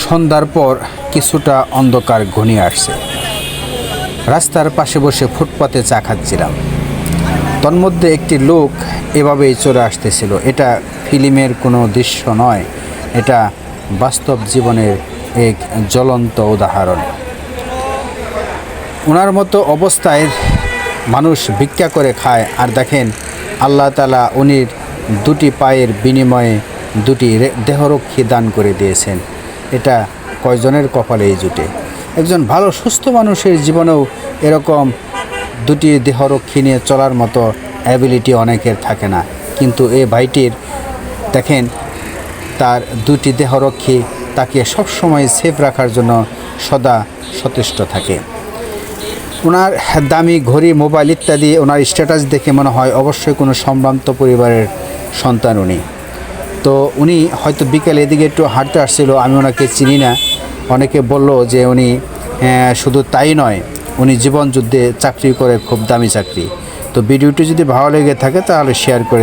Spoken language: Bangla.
সন্ধ্যার পর কিছুটা অন্ধকার ঘনিয়ে আসছে। রাস্তার পাশে বসে ফুটপাতে চা খাচ্ছিলাম। তন্মধ্যে একটি লোক এভাবেই চলে আসতেছিল। এটা ফিল্মের কোনো দৃশ্য নয়, এটা বাস্তব জীবনের এক জ্বলন্ত উদাহরণ। ওনার মতো অবস্থায় মানুষ ভিক্ষা করে খায়, আর দেখেন আল্লাহ তাআলা উনির দুটি পায়ের বিনিময়ে দুটি দেহরক্ষী দান করে দিয়েছেন। এটা কয়জনের কপালেই জুটে? একজন ভালো সুস্থ মানুষের জীবনেও এরকম দুটি দেহরক্ষী নিয়ে চলার মতো অ্যাবিলিটি অনেকের থাকে না, কিন্তু এই ভাইটির দেখেন তার দুটি দেহরক্ষী তাকে সবসময় সেফ রাখার জন্য সদা সচেষ্ট থাকে। ওনার দামি ঘড়ি, মোবাইল ইত্যাদি ওনার স্ট্যাটাস দেখে মনে হয় অবশ্যই কোনো সম্ভ্রান্ত পরিবারের সন্তান উনি। তো উনি হয়তো বিকেলে এদিকে একটু হাঁটতে আসছিল, আমি ওনাকে চিনি না। অনেকে বলল যে উনি শুধু তাই নয়, উনি জীবন যুদ্ধে চাকরি করে, খুব দামি চাকরি। তো ভিডিওটি যদি ভালো লেগে থাকে তাহলে শেয়ার করে